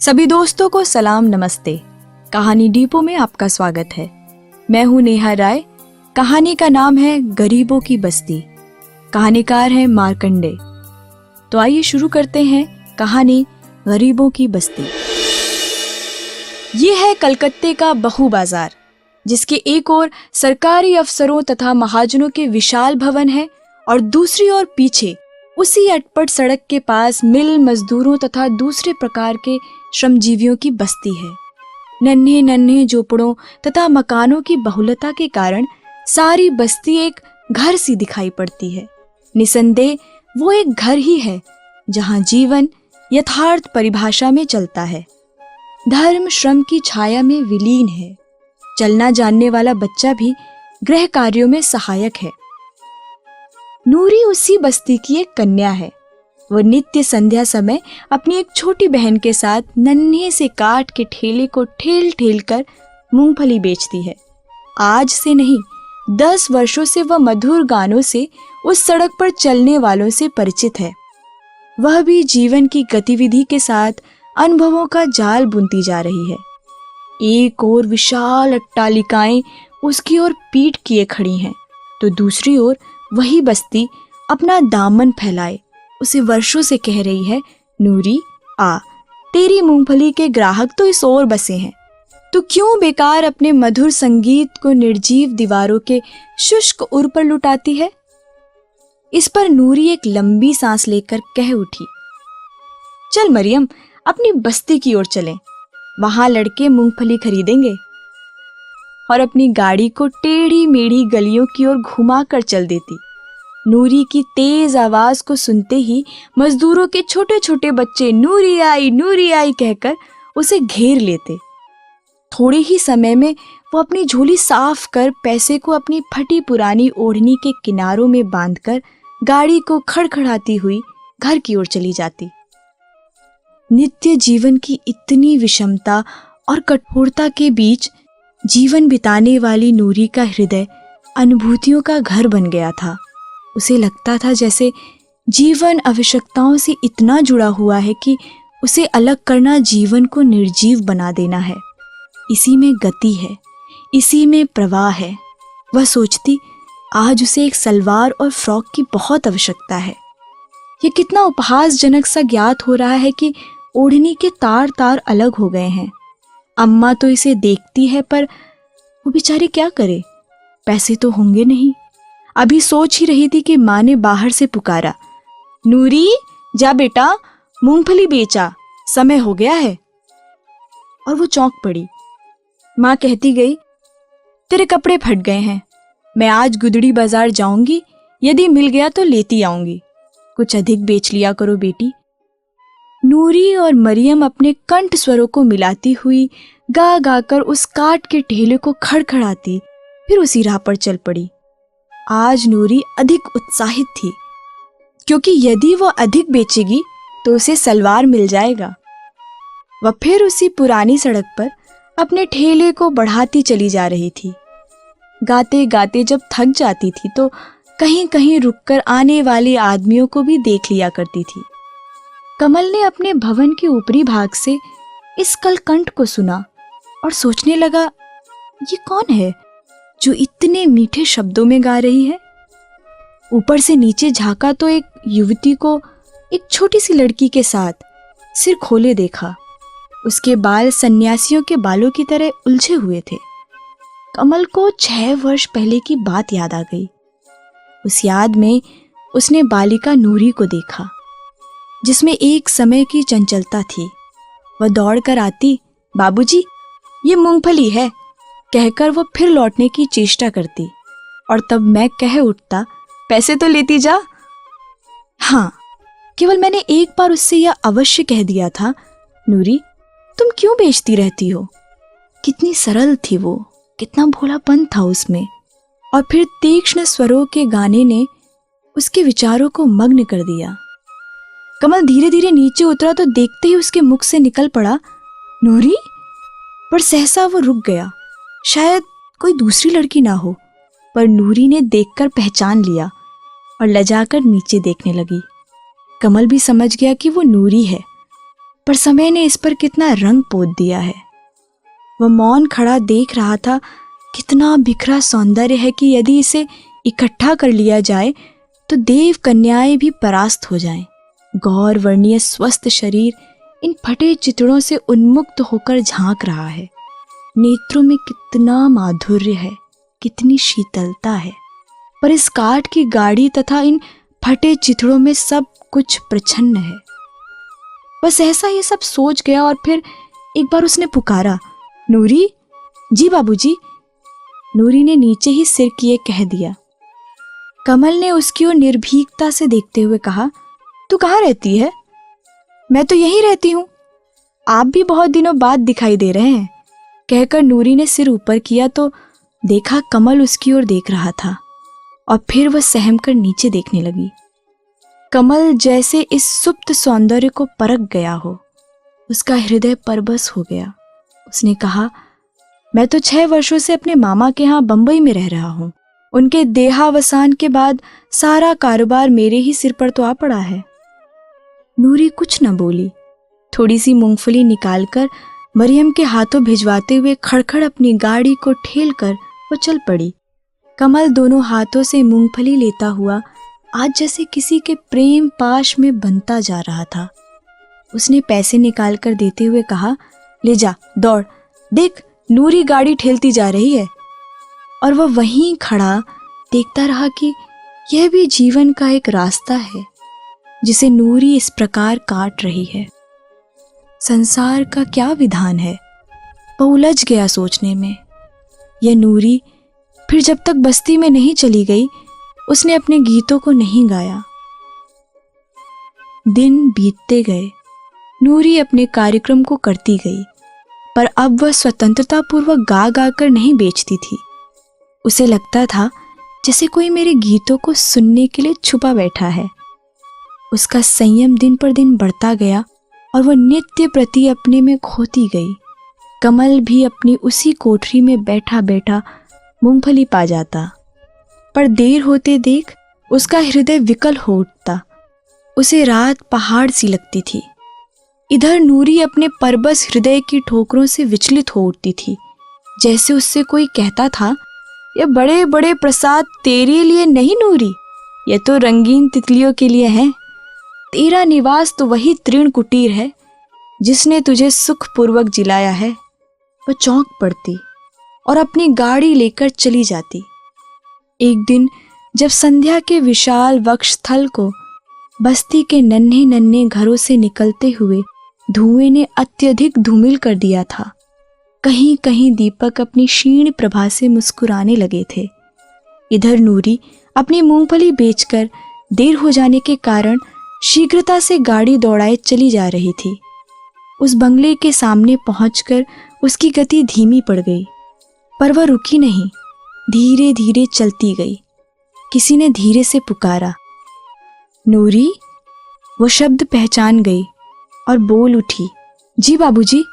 सभी दोस्तों को सलाम नमस्ते। कहानी डिपो में आपका स्वागत है। मैं हूँ नेहा राय। कहानी का नाम है गरीबों की बस्ती। कहानीकार है मार्कंडे। तो आइए शुरू करते हैं कहानी गरीबों की बस्ती। ये है कलकत्ते का बहु बाजार, जिसके एक ओर सरकारी अफसरों तथा महाजनों के विशाल भवन है और दूसरी ओर पीछे उसी अटपट सड़क के पास मिल मजदूरों तथा दूसरे प्रकार के श्रमजीवियों की बस्ती है। नन्हे नन्हे झोपड़ों तथा मकानों की बहुलता के कारण सारी बस्ती एक घर सी दिखाई पड़ती है। निसंदेह वो एक घर ही है जहां जीवन यथार्थ परिभाषा में चलता है। धर्म श्रम की छाया में विलीन है। चलना जानने वाला बच्चा भी गृह कार्यों में सहायक है। नूरी उसी बस्ती की एक कन्या है। वो नित्य संध्या समय अपनी एक छोटी बहन के साथ नन्हे से काठ के ठेले को ठेल ठेल कर मूंगफली बेचती है। आज से नहीं, 10 वर्षों से वह मधुर गानों से उस सड़क पर चलने वालों से परिचित है। वह भी जीवन की गतिविधि के साथ अनुभवों का जाल बुनती जा रही है। एक ओर विशाल अट्टालिकाएं उसकी ओर पीठ किए खड़ी हैं, तो दूसरी ओर वही बस्ती अपना दामन फैलाए उसे वर्षों से कह रही है, नूरी आ, तेरी मूंगफली के ग्राहक तो इस ओर बसे हैं। तो क्यों बेकार अपने मधुर संगीत को निर्जीव दीवारों के शुष्क उर पर लुटाती है। इस पर नूरी एक लंबी सांस लेकर कह उठी, चल मरियम, अपनी बस्ती की ओर चलें। वहां लड़के मूंगफली खरीदेंगे। और अपनी गाड़ी को टेढ़ी मेढ़ी गलियों की ओर घुमा कर चल देती। नूरी की तेज आवाज को सुनते ही मजदूरों के छोटे छोटे बच्चे नूरी आई कहकर उसे घेर लेते। थोड़े ही समय में वो अपनी झोली साफ कर पैसे को अपनी फटी पुरानी ओढ़नी के किनारों में बांधकर गाड़ी को खड़खड़ाती हुई घर की ओर चली जाती। नित्य जीवन की इतनी विषमता और कठोरता के बीच जीवन बिताने वाली नूरी का हृदय अनुभूतियों का घर बन गया था। उसे लगता था जैसे जीवन आवश्यकताओं से इतना जुड़ा हुआ है कि उसे अलग करना जीवन को निर्जीव बना देना है। इसी में गति है, इसी में प्रवाह है। वह सोचती, आज उसे एक सलवार और फ्रॉक की बहुत आवश्यकता है। यह कितना उपहासजनक सा ज्ञात हो रहा है कि ओढ़नी के तार तार अलग हो गए हैं। अम्मा तो इसे देखती है, पर वो बेचारी क्या करे, पैसे तो होंगे नहीं। अभी सोच ही रही थी कि माँ ने बाहर से पुकारा, नूरी जा बेटा, मूंगफली बेचा, समय हो गया है। और वो चौंक पड़ी। माँ कहती गई, तेरे कपड़े फट गए हैं, मैं आज गुदड़ी बाजार जाऊंगी, यदि मिल गया तो लेती आऊंगी, कुछ अधिक बेच लिया करो बेटी। नूरी और मरियम अपने कंठ स्वरों को मिलाती हुई गा गाकर उस काठ के ठेले को खड़खड़ाती फिर उसी राह पर चल पड़ी। आज नूरी अधिक उत्साहित थी, क्योंकि यदि वह अधिक बेचेगी तो उसे सलवार मिल जाएगा। वह फिर उसी पुरानी सड़क पर अपने ठेले को बढ़ाती चली जा रही थी। गाते गाते जब थक जाती थी तो कहीं कहीं रुककर आने वाले आदमियों को भी देख लिया करती थी। कमल ने अपने भवन के ऊपरी भाग से इस कलकंठ को सुना और सोचने लगा, ये कौन है जो इतने मीठे शब्दों में गा रही है। ऊपर से नीचे झांका तो एक युवती को एक छोटी सी लड़की के साथ सिर खोले देखा। उसके बाल सन्यासियों के बालों की तरह उलझे हुए थे। कमल को 6 वर्ष पहले की बात याद आ गई। उस याद में उसने बालिका नूरी को देखा, जिसमें एक समय की चंचलता थी। वह दौड़ कर आती, बाबूजी ये मूंगफली है कहकर वो फिर लौटने की चेष्टा करती, और तब मैं कह उठता, पैसे तो लेती जा। हाँ, केवल मैंने एक बार उससे यह अवश्य कह दिया था, नूरी तुम क्यों बेचती रहती हो। कितनी सरल थी वो, कितना भोलापन था उसमें। और फिर तीक्ष्ण स्वरों के गाने ने उसके विचारों को मग्न कर दिया। कमल धीरे धीरे नीचे उतरा तो देखते ही उसके मुख से निकल पड़ा, नूरी। पर सहसा वो रुक गया। शायद कोई दूसरी लड़की ना हो, पर नूरी ने देखकर पहचान लिया और लजाकर नीचे देखने लगी। कमल भी समझ गया कि वो नूरी है। पर समय ने इस पर कितना रंग पोत दिया है। वह मौन खड़ा देख रहा था। कितना बिखरा सौंदर्य है कि यदि इसे इकट्ठा कर लिया जाए तो देव कन्याएं भी परास्त हो जाएं। गौर वर्णीय स्वस्थ शरीर इन फटे चितड़ों से उन्मुक्त होकर झांक रहा है। नेत्रों में कितना माधुर्य है, कितनी शीतलता है। पर इस काठ की गाड़ी तथा इन फटे चितड़ों में सब कुछ प्रच्छन्न है। बस ऐसा ये सब सोच गया और फिर एक बार उसने पुकारा, नूरी। जी बाबूजी। नूरी ने नीचे ही सिर किए कह दिया। कमल ने उसकी ओर निर्भीकता से देखते हुए कहा, तू कहाँ रहती है? मैं तो यहीं रहती हूँ। आप भी बहुत दिनों बाद दिखाई दे रहे हैं। कहकर नूरी ने सिर ऊपर किया तो देखा कमल उसकी ओर देख रहा था और फिर वह सहम कर नीचे देखने लगी। कमल जैसे इस सुप्त सौंदर्य को परख गया हो। उसका हृदय परबस हो गया। उसने कहा, मैं तो 6 वर्षों से अपने मामा के यहाँ बंबई में रह रहा हूँ। उनके देहावसान के बाद सारा कारोबार मेरे ही सिर पर तो आ पड़ा है। नूरी कुछ न बोली। थोड़ी सी मूंगफली निकालकर मरियम के हाथों भिजवाते हुए खड़खड़ अपनी गाड़ी को ठेल कर वो चल पड़ी। कमल दोनों हाथों से मूंगफली लेता हुआ आज जैसे किसी के प्रेम पाश में बनता जा रहा था। उसने पैसे निकालकर देते हुए कहा, ले जा, दौड़, देख नूरी गाड़ी ठेलती जा रही है। और वह वहीं खड़ा देखता रहा कि यह भी जीवन का एक रास्ता है जिसे नूरी इस प्रकार काट रही है। संसार का क्या विधान है? वह उलझ गया सोचने में। यह नूरी फिर जब तक बस्ती में नहीं चली गई उसने अपने गीतों को नहीं गाया। दिन बीतते गए। नूरी अपने कार्यक्रम को करती गई, पर अब वह स्वतंत्रता पूर्वक गा गा कर नहीं बेचती थी। उसे लगता था जैसे कोई मेरे गीतों को सुनने के लिए छुपा बैठा है। उसका संयम दिन पर दिन बढ़ता गया और वह नित्य प्रति अपने में खोती गई। कमल भी अपनी उसी कोठरी में बैठा बैठा मूंगफली पा जाता, पर देर होते देख उसका हृदय विकल हो उठता। उसे रात पहाड़ सी लगती थी। इधर नूरी अपने परबस हृदय की ठोकरों से विचलित हो उठती थी, जैसे उससे कोई कहता था, ये बड़े बड़े प्रसाद तेरे लिए नहीं नूरी, ये तो रंगीन तितलियों के लिए हैं। तेरा निवास तो वही तृण कुटीर है जिसने तुझे सुखपूर्वक जिलाया है। वह चौंक पड़ती और अपनी गाड़ी लेकर चली जाती। एक दिन जब संध्या के विशाल वक्षस्थल को बस्ती के नन्हे नन्हे घरों से निकलते हुए धुएं ने अत्यधिक धूमिल कर दिया था, कहीं कहीं दीपक अपनी क्षीण प्रभा से मुस्कुराने लगे थे। इधर नूरी अपनी मूंगफली बेचकर देर हो जाने के कारण शीघ्रता से गाड़ी दौड़ाए चली जा रही थी। उस बंगले के सामने पहुंचकर उसकी गति धीमी पड़ गई, पर वह रुकी नहीं, धीरे धीरे चलती गई। किसी ने धीरे से पुकारा, नूरी। वो शब्द पहचान गई और बोल उठी, जी बाबूजी।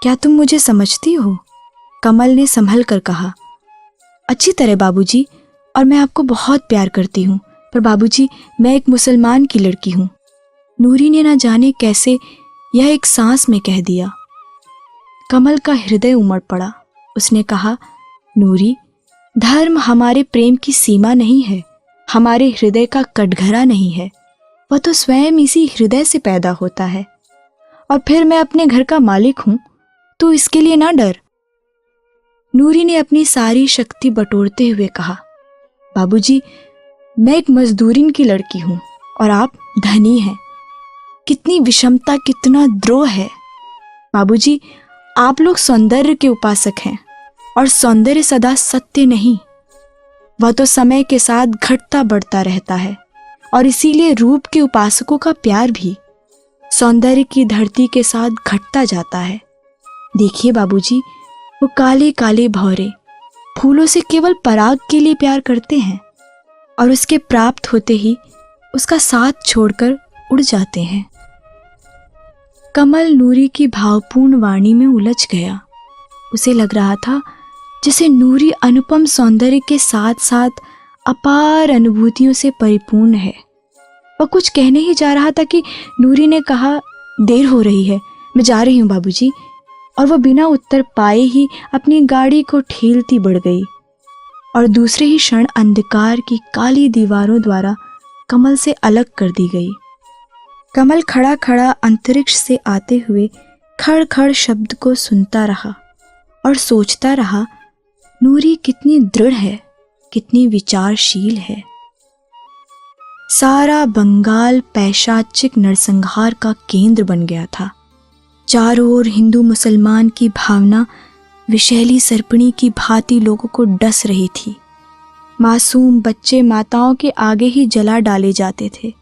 क्या तुम मुझे समझती हो? कमल ने संभल कर कहा, अच्छी तरह बाबूजी, और मैं आपको बहुत प्यार करती हूँ, पर बाबूजी मैं एक मुसलमान की लड़की हूँ। नूरी ने ना जाने कैसे यह एक सांस में कह दिया। कमल का हृदय उमड़ पड़ा। उसने कहा, नूरी, धर्म हमारे प्रेम की सीमा नहीं है, हमारे हृदय का कटघरा नहीं है। वह तो स्वयं इसी हृदय से पैदा होता है। और फिर मैं अपने घर का मालिक हूं, तू इसके लिए ना डर। नूरी ने अपनी सारी शक्ति बटोरते हुए कहा, बाबूजी मैं एक मजदूरिन की लड़की हूं और आप धनी हैं। कितनी विषमता, कितना द्रोह है। बाबूजी आप लोग सौंदर्य के उपासक हैं और सौंदर्य सदा सत्य नहीं, वह तो समय के साथ घटता बढ़ता रहता है। और इसीलिए रूप के उपासकों का प्यार भी सौंदर्य की धरती के साथ घटता जाता है। देखिए बाबूजी, वो काले काले भौरे फूलों से केवल पराग के लिए प्यार करते हैं और उसके प्राप्त होते ही उसका साथ छोड़कर उड़ जाते हैं। कमल नूरी की भावपूर्ण वाणी में उलझ गया। उसे लग रहा था जैसे नूरी अनुपम सौंदर्य के साथ साथ अपार अनुभूतियों से परिपूर्ण है। वह कुछ कहने ही जा रहा था कि नूरी ने कहा, देर हो रही है, मैं जा रही हूँ बाबूजी। और वह बिना उत्तर पाए ही अपनी गाड़ी को ठेलती बढ़ गई और दूसरे ही क्षण अंधकार की काली दीवारों द्वारा कमल से अलग कर दी गई। कमल खड़ा खड़ा अंतरिक्ष से आते हुए खड़ खड़ शब्द को सुनता रहा और सोचता रहा, नूरी कितनी दृढ़ है, कितनी विचारशील है। सारा बंगाल पैशाचिक नरसंहार का केंद्र बन गया था। चारों ओर हिंदू मुसलमान की भावना विषैली सर्पणी की भांति लोगों को डस रही थी। मासूम बच्चे माताओं के आगे ही जला डाले जाते थे,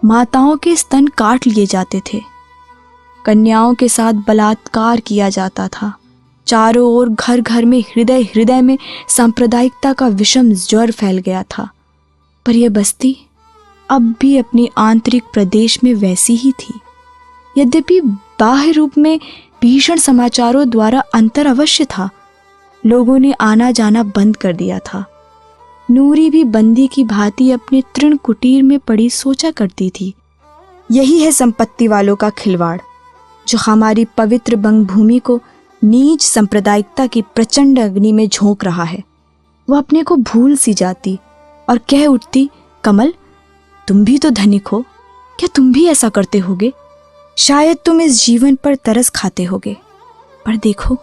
माताओं के स्तन काट लिए जाते थे, कन्याओं के साथ बलात्कार किया जाता था। चारों ओर घर घर में हृदय हृदय में सांप्रदायिकता का विषम ज्वर फैल गया था। पर यह बस्ती अब भी अपनी आंतरिक प्रदेश में वैसी ही थी। यद्यपि बाह्य रूप में भीषण समाचारों द्वारा अंतर अवश्य था। लोगों ने आना जाना बंद कर दिया था। नूरी भी बंदी की भांति अपने तृण कुटीर में पड़ी सोचा करती थी, यही है संपत्ति वालों का खिलवाड़, जो हमारी पवित्र बंगभूमि को नीच सांप्रदायिकता की प्रचंड अग्नि में झोंक रहा है। वह अपने को भूल सी जाती और कह उठती, कमल, तुम भी तो धनिक हो, क्या तुम भी ऐसा करते होगे? शायद तुम इस जीवन पर तरस खाते होगे, पर देखो,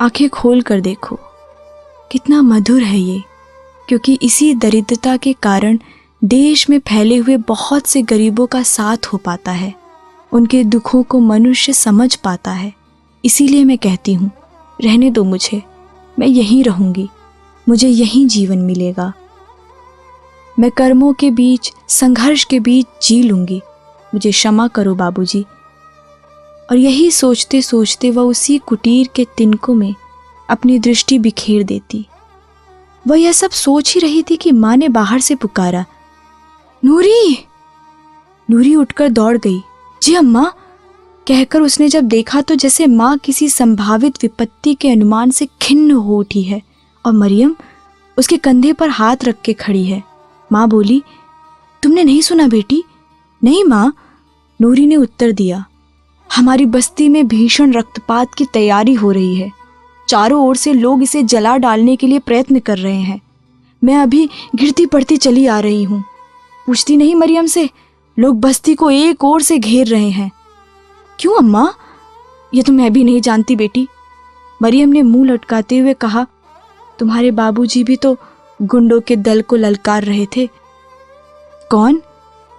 आंखें खोल कर देखो, कितना मधुर है ये। क्योंकि इसी दरिद्रता के कारण देश में फैले हुए बहुत से गरीबों का साथ हो पाता है, उनके दुखों को मनुष्य समझ पाता है। इसीलिए मैं कहती हूँ, रहने दो मुझे, मैं यहीं रहूंगी, मुझे यहीं जीवन मिलेगा। मैं कर्मों के बीच, संघर्ष के बीच जी लूंगी, मुझे क्षमा करो बाबूजी। और यही सोचते सोचते वह उसी कुटीर के तिनकों में अपनी दृष्टि बिखेर देती। वह यह सब सोच ही रही थी कि माँ ने बाहर से पुकारा, नूरी। नूरी उठकर दौड़ गई। जी अम्मा, कहकर उसने जब देखा तो जैसे माँ किसी संभावित विपत्ति के अनुमान से खिन्न हो उठी है और मरियम उसके कंधे पर हाथ रख के खड़ी है। माँ बोली, तुमने नहीं सुना बेटी? नहीं माँ, नूरी ने उत्तर दिया, हमारी बस्ती में भीषण रक्तपात की तैयारी हो रही है। चारों ओर से लोग इसे जला डालने के लिए प्रयत्न कर रहे हैं। मैं अभी गिरती पड़ती चली आ रही हूँ। पूछती नहीं मरियम से, लोग बस्ती को एक ओर से घेर रहे हैं। क्यों अम्मा? ये तो मैं भी नहीं जानती बेटी। मरियम ने मुंह लटकाते हुए कहा, तुम्हारे बाबूजी भी तो गुंडों के दल को ललकार रहे थे। कौन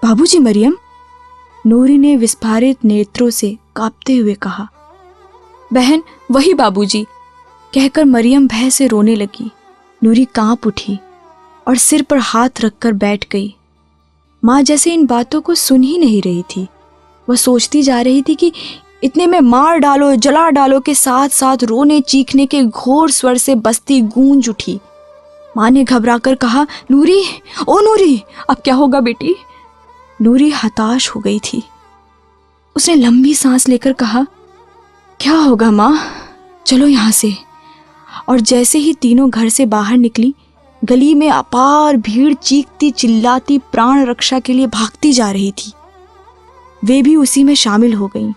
बाबूजी मरियम? नूरी ने विस्फारित नेत्रों से कांपते हुए कहा। बहन, वही बाबूजी, कहकर मरियम भय से रोने लगी। नूरी कांप उठी और सिर पर हाथ रखकर बैठ गई। माँ जैसे इन बातों को सुन ही नहीं रही थी। वह सोचती जा रही थी कि इतने में मार डालो, जला डालो के साथ साथ रोने चीखने के घोर स्वर से बस्ती गूंज उठी। माँ ने घबराकर कहा, नूरी, ओ नूरी, अब क्या होगा बेटी? नूरी हताश हो गई थी। उसने लंबी सांस लेकर कहा, क्या होगा माँ, चलो यहाँ से। और जैसे ही तीनों घर से बाहर निकली, गली में अपार भीड़ चीखती चिल्लाती प्राण रक्षा के लिए भागती जा रही थी। वे भी उसी में शामिल हो गईं।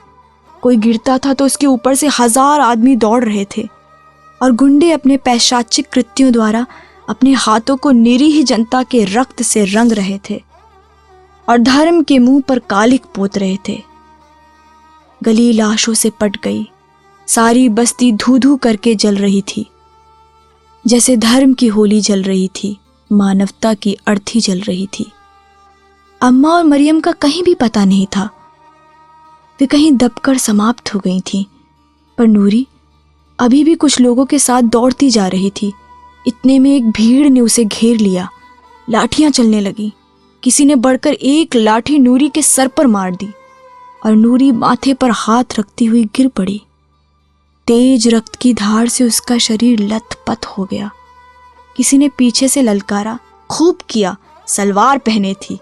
कोई गिरता था तो उसके ऊपर से 1000 आदमी दौड़ रहे थे और गुंडे अपने पैशाचिक कृत्यों द्वारा अपने हाथों को निरीह जनता के रक्त से रंग रहे थे और धर्म के मुंह पर कालिक पोत रहे थे। गली लाशों से पट गई। सारी बस्ती धू धू करके जल रही थी, जैसे धर्म की होली जल रही थी, मानवता की अर्थी जल रही थी। अम्मा और मरियम का कहीं भी पता नहीं था। वे कहीं दबकर समाप्त हो गई थीं। पर नूरी अभी भी कुछ लोगों के साथ दौड़ती जा रही थी। इतने में एक भीड़ ने उसे घेर लिया। लाठियां चलने लगी। किसी ने बढ़कर एक लाठी नूरी के सर पर मार दी और नूरी माथे पर हाथ रखती हुई गिर पड़ी। तेज रक्त की धार से उसका शरीर लथपथ हो गया। किसी ने पीछे से ललकारा, खूब किया, सलवार पहने थी।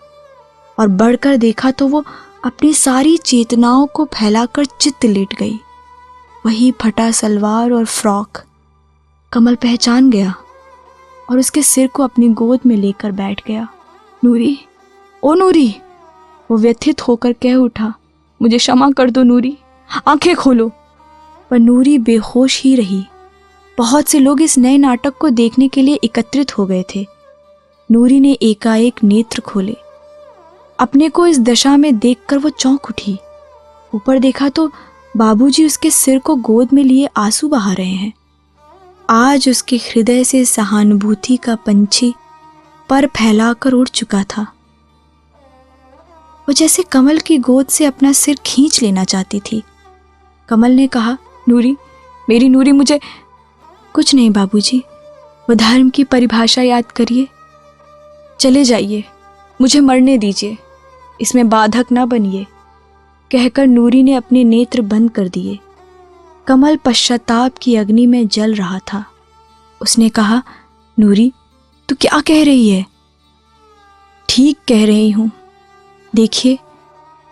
और बढ़कर देखा तो वो अपनी सारी चेतनाओं को फैलाकर चित्त लेट गई। वही फटा सलवार और फ्रॉक। कमल पहचान गया और उसके सिर को अपनी गोद में लेकर बैठ गया। नूरी, ओ नूरी, वो व्यथित होकर कह उठा। मुझे क्षमा कर दो नूरी, आंखें खोलो। पर नूरी बेहोश ही रही। बहुत से लोग इस नए नाटक को देखने के लिए एकत्रित हो गए थे। नूरी ने एकाएक नेत्र खोले। अपने को इस दशा में देखकर वो चौंक उठी। ऊपर देखा तो बाबूजी उसके सिर को गोद में लिए आंसू बहा रहे हैं। आज उसके हृदय से सहानुभूति का पंछी पर फैलाकर उड़ चुका था। वो जैसे कमल की गोद से अपना सिर खींच लेना चाहती थी। कमल ने कहा, नूरी, मेरी नूरी, मुझे कुछ नहीं बाबूजी, वो धर्म की परिभाषा याद करिए। चले जाइए, मुझे मरने दीजिए, इसमें बाधक ना बनिए, कहकर नूरी ने अपने नेत्र बंद कर दिए। कमल पश्चाताप की अग्नि में जल रहा था। उसने कहा, नूरी, तू क्या कह रही है? ठीक कह रही हूं। देखिए,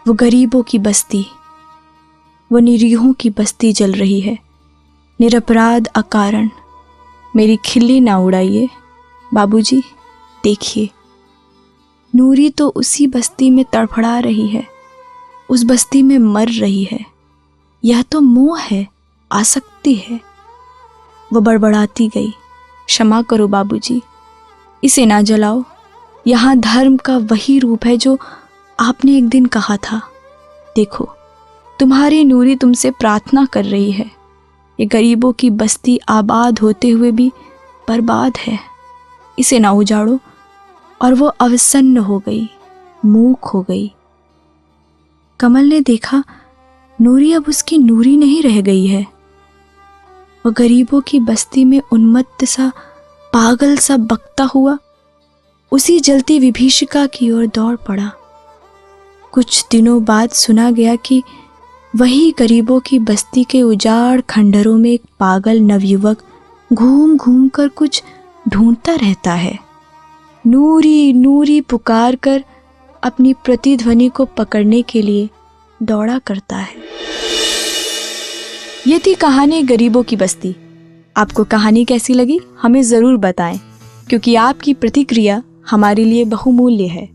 वो गरीबों की बस्ती, वो निरीहों की बस्ती जल रही है, निरपराध अकारण। मेरी खिल्ली ना उड़ाइए बाबूजी, देखिए, नूरी तो उसी बस्ती में तड़फड़ा रही है, उस बस्ती में मर रही है। यह तो मोह है, आसक्ति है। वो बड़बड़ाती गई, क्षमा करो बाबूजी, इसे ना जलाओ। यहाँ धर्म का वही रूप है जो आपने एक दिन कहा था। देखो, तुम्हारी नूरी तुमसे प्रार्थना कर रही है। ये गरीबों की बस्ती आबाद होते हुए भी बर्बाद है, इसे ना उजाड़ो। और वो अवसन्न हो गई, मूक हो गई। कमल ने देखा, नूरी अब उसकी नूरी नहीं रह गई है। वो गरीबों की बस्ती में उन्मत्त सा, पागल सा बकता हुआ उसी जलती विभीषिका की ओर दौड़ पड़ा। कुछ दिनों बाद सुना गया कि वही गरीबों की बस्ती के उजाड़ खंडरों में एक पागल नवयुवक घूम घूम कर कुछ ढूंढता रहता है। नूरी नूरी पुकार कर अपनी प्रतिध्वनि को पकड़ने के लिए दौड़ा करता है। ये थी कहानी गरीबों की बस्ती। आपको कहानी कैसी लगी हमें ज़रूर बताएं, क्योंकि आपकी प्रतिक्रिया हमारे लिए बहुमूल्य है।